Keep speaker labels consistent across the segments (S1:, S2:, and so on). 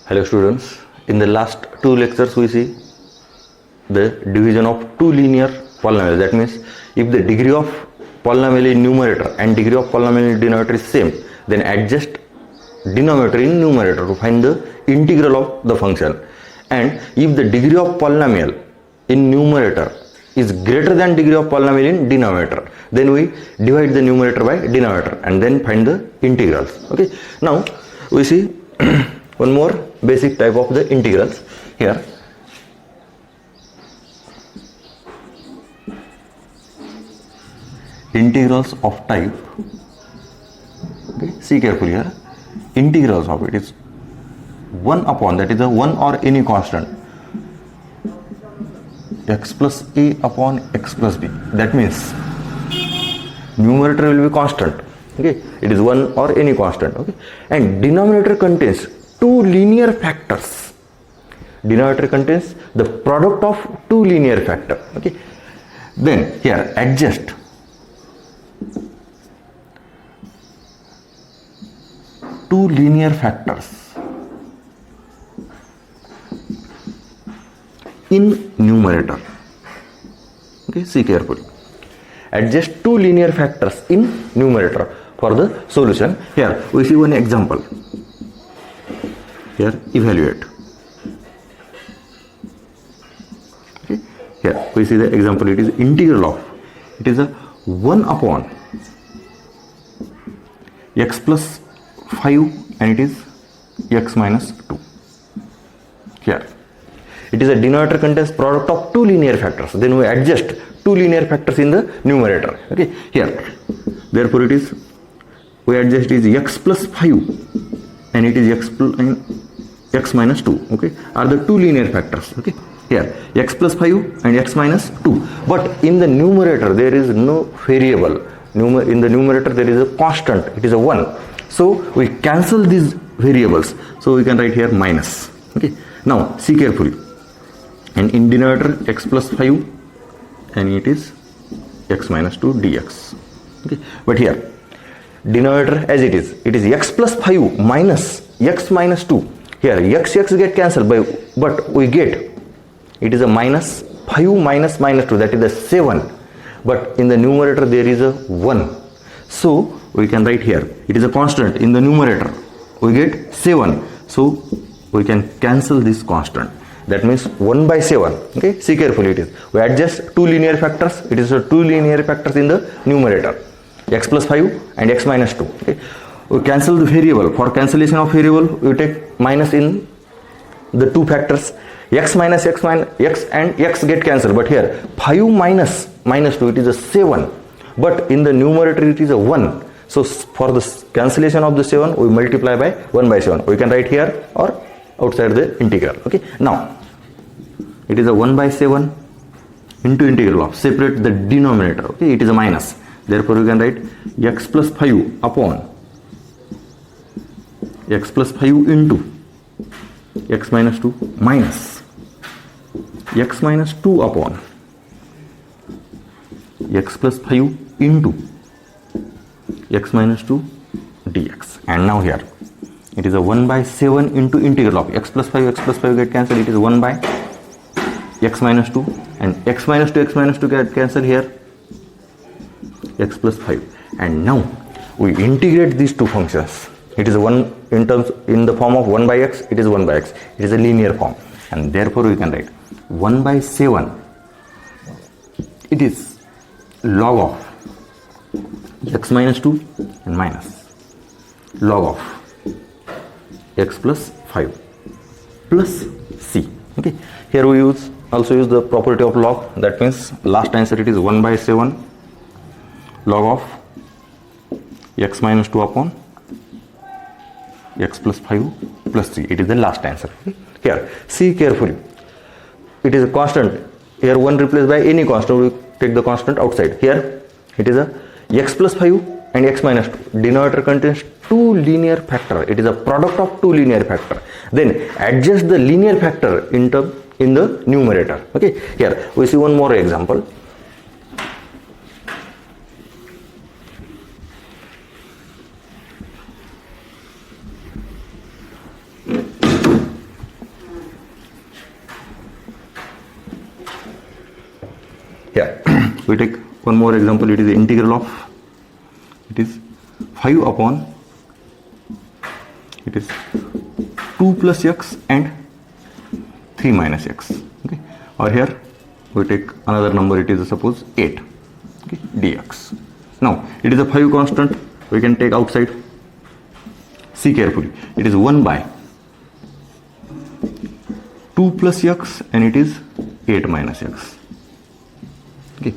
S1: Hello students, in the last two lectures we see the division of two linear polynomials. That means if the degree of polynomial in numerator and degree of polynomial in denominator is same, then adjust denominator in numerator to find the integral of the function. And if the degree of polynomial in numerator is greater than degree of polynomial in denominator, then we divide the numerator by denominator and then find the integrals. Okay, now we see one more basic type of the integrals here. Integrals of type, okay, see carefully here, integrals of it is 1 upon, that is a 1 or any constant, x plus a upon x plus b. That means numerator will be constant, okay, it is 1 or any constant, okay, and denominator contains two linear factors. Denominator contains the product of two linear factors, okay. Then here adjust two linear factors in numerator, okay, see carefully, adjust two linear factors in numerator for the solution. Here we see one example. Here evaluate, okay. Here we see the example, it is integral of, it is a 1 upon x plus 5 and it is x minus 2. Here it is a denominator contains product of two linear factors, then we adjust two linear factors in the numerator, okay. Here therefore it is, we adjust is x plus 5 and it is x minus 2, okay, are the two linear factors, okay. Here x plus 5 and x minus 2, but in the numerator there is no variable. In the numerator there is a constant, it is a 1, so we cancel these variables, so we can write here minus, okay. Now see carefully, and in denominator x plus 5 and it is x minus 2 dx, okay. But here denominator as it is x plus 5 minus x minus 2. Here x get cancelled by, but we get it is a minus 5 minus minus 2, that is the 7, but in the numerator there is a 1, so we can write here it is a constant, in the numerator we get 7, so we can cancel this constant, that means 1 by 7, okay. See carefully, it is, we adjust two linear factors, it is a two linear factors in the numerator, x plus 5 and x minus 2, okay. We cancel the variable, for cancellation of variable we take minus in the two factors, x minus x and x get cancelled, but here 5 minus minus 2 it is a 7, but in the numerator it is a 1, so for the cancellation of the 7 we multiply by 1 by 7, we can write here or outside the integral, okay. Now it is a 1 by 7 into integral of, separate the denominator, okay, it is a minus, therefore we can write x plus 5 upon x plus 5 into x minus 2 minus x minus 2 upon x plus 5 into x minus 2 dx. And now here it is a 1 by 7 into integral of x plus 5 get cancelled, it is 1 by x minus 2 and x minus 2 get cancelled, here x plus 5, and now we integrate these two functions. It is a 1 in the form of 1 by x, it is 1 by x, it is a linear form, and therefore we can write 1 by 7 it is log of x minus 2 and minus log of x plus 5 plus c, okay. Here we also use the property of log, that means last answer it is 1 by 7 log of x minus 2 upon x plus 5 plus c, it is the last answer, okay. Here see carefully, it is a constant, here 1 replaced by any constant, we take the constant outside. Here it is a x plus 5 and x minus 2, denominator contains two linear factor, it is a product of two linear factor, then adjust the linear factor in the numerator, okay. Here we see one more example. here we take one more example. It is the integral of, it is 5 upon, it is 2 plus x and 3 minus x. Okay, or here we take another number, it is suppose 8, okay, dx. Now it is a 5 constant, we can take outside. See carefully, it is 1 by 2 plus x and it is 8 minus x. Okay,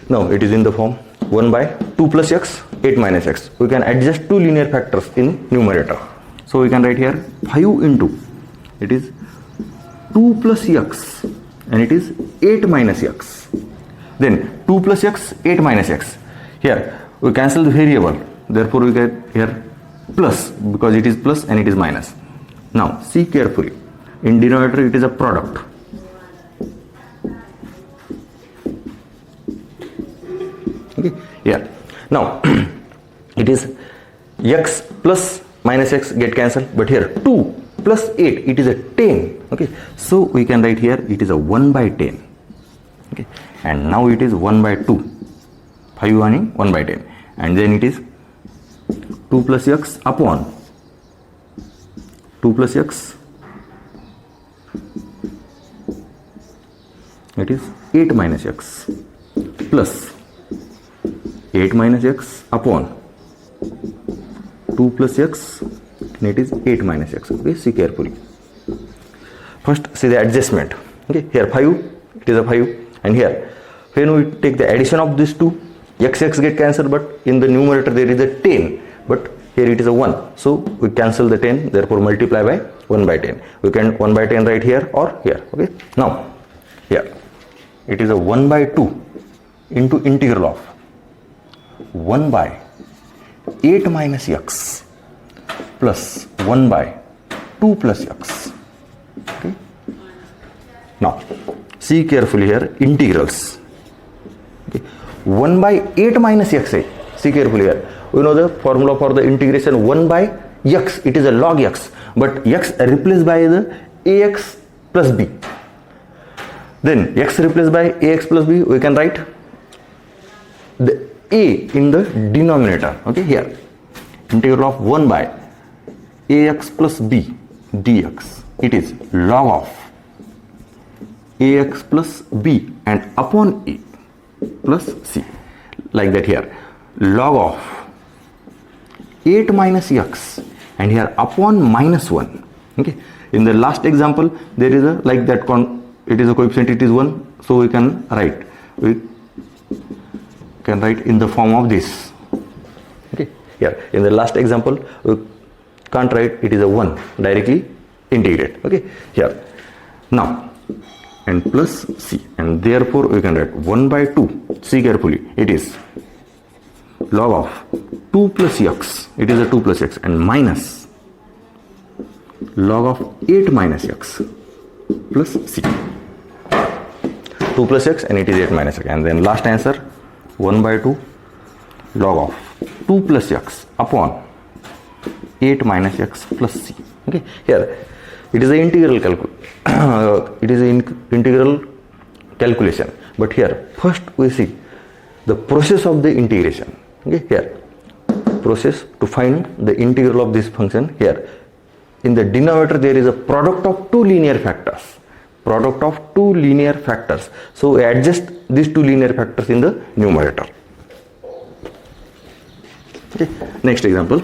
S1: now it is in the form 1 by 2 plus x, 8 minus x. We can adjust two linear factors in numerator. So we can write here 5 into, it is 2 plus x and it is 8 minus x. Then 2 plus x, 8 minus x. Here we cancel the variable, therefore we get here plus, because it is plus and it is minus. Now see carefully, in denominator it is a product. Okay, here now it is x plus minus x get cancelled, but here 2 plus 8, it is a 10. Okay, so we can write here it is a 1 by 10. Okay, and now it is 1 by 2, 5 running 1 by 10, and then it is 2 plus x upon 2 plus x, it is 8 minus x, plus 8 minus x upon 2 plus x and it is 8 minus x. Okay, see carefully. First see the adjustment. Okay, here 5, it is a 5, and here when we take the addition of these two, x get cancelled, but in the numerator there is a 10, but here it is a 1, so we cancel the 10, therefore multiply by 1 by 10. We can 1 by 10 right here or here. Okay, now here it is a 1 by 2 into integral of 1 by 8 minus x plus 1 by 2 plus x. Okay, now see carefully here, integrals. Okay, 1 by 8 minus x, see carefully here, we know the formula for the integration 1 by x, it is a log x, but x replaced by the ax plus b. Then x replaced by ax plus b, we can write the a in the denominator. Okay, here integral of 1 by ax plus b dx, it is log of ax plus b and upon a plus c, like that. Here log of 8 minus x and here upon minus 1. Okay, in the last example there is a like that it is a coefficient, it is 1, so we can write in the form of this. Okay, here in the last example we can't write it is a 1, directly integrate. Okay, here now and plus c, and therefore we can write 1 by 2, see carefully, it is log of 2 plus x, it is a 2 plus x, and minus log of 8 minus x plus c, 2 plus x and it is 8 minus x, and then last answer 1 by 2 log of 2 plus x upon 8 minus x plus c. Okay, here it is an integral integral calculation, but here first we see the process of the integration. Okay, here process to find the integral of this function. Here in the denominator there is a product of two linear factors, so we adjust these two linear factors in the numerator. Okay, next example.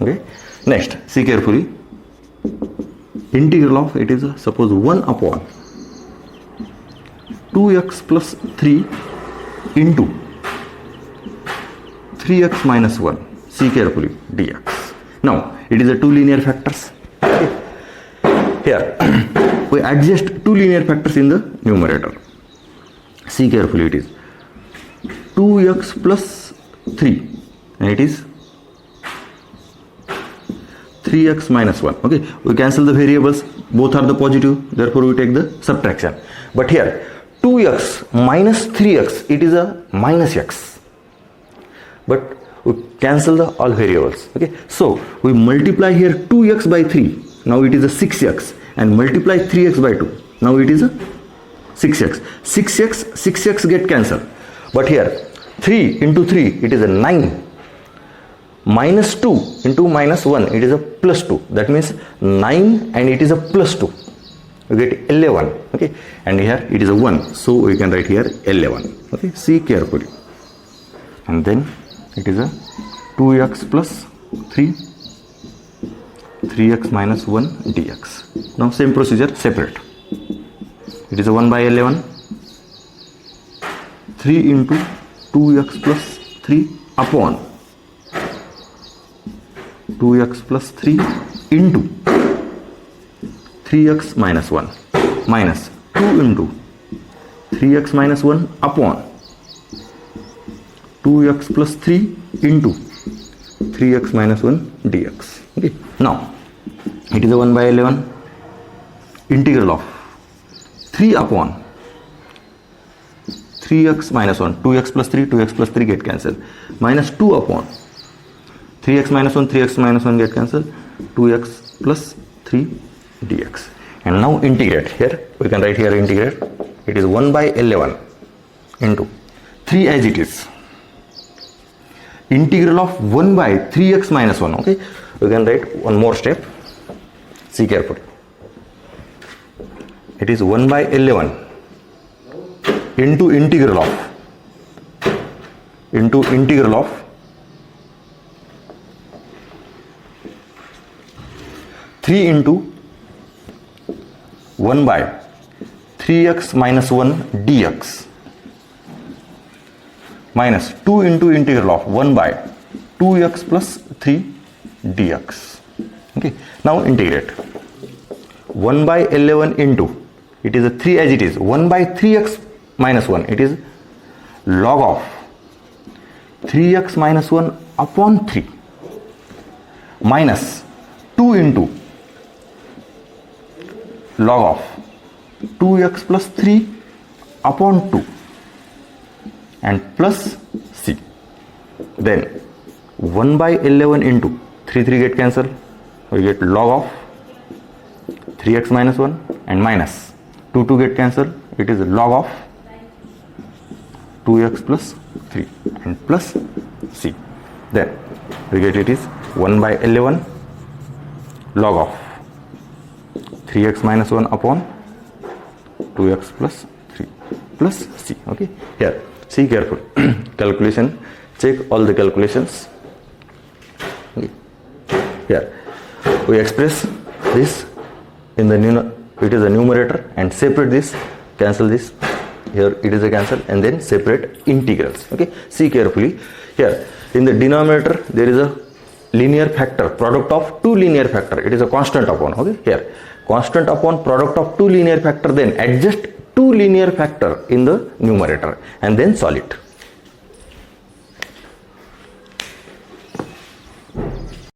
S1: Okay, next see carefully, integral of, it is suppose 1 upon 2x plus 3 into 3x minus 1, see carefully, dx. Now it is a two linear factors. Okay, here we adjust two linear factors in the numerator. See carefully, it is 2x plus 3 and it is 3x minus 1. Okay, we cancel the variables, both are the positive, therefore we take the subtraction. But here 2x minus 3x, it is a minus x, but we cancel the all variables. Okay, so we multiply here 2x by 3, now it is a 6x, and multiply 3x by 2, now it is a 6x. 6x get cancelled, but here 3 into 3, it is a 9, minus 2 into minus 1, it is a plus 2, that means 9 and it is a plus 2, you get 11. Okay, and here it is a 1, so we can write here 11. Okay, see carefully, and then it is a 2x plus 3, 3x minus 1 dx. Now same procedure, separate. It is a 1 by 11, 3 into 2x plus 3 upon 2x plus 3 into 3x minus 1 minus 2 into 3x minus 1 upon 2x plus 3 into 3x minus 1 dx. Okay, now it is a 1 by 11 integral of 3 upon 3x minus 1, 2x plus 3 get cancelled, minus 2 upon 3x minus 1, 3x minus 1 get cancelled, 2x plus 3 dx. And now integrate. Here we can write here integrate. It is 1 by 11 into 3 as it is. Integral of 1 by 3x minus 1. Okay, we can write one more step. See carefully. It is 1 by 11 into integral of 3 into 1 by 3x minus 1 dx minus 2 into integral of 1 by 2x plus 3 dx. Okay, now integrate. 1 by 11 into, it is a 3 as it is, 1 by 3x minus 1, it is log of 3x minus 1 upon 3 minus 2 into log of 2x plus 3 upon 2 and plus c. Then 1 by 11 into 3 get cancelled, we get log of 3x minus 1 and minus 2 get cancelled, it is log of 2x plus 3 and plus c. Then we get it is 1 by 11 log of 3x minus 1 upon 2x plus 3 plus c. Okay, here see carefully. Calculation, check all the calculations. Okay. Here we express this in the it is a numerator, and separate this, cancel this, here it is a cancel, and then separate integrals. Okay, see carefully. Here in the denominator there is a linear factor, product of two linear factor, it is a constant upon. Okay, here constant upon product of two linear factor, then adjust two linear factor in the numerator and then solve it.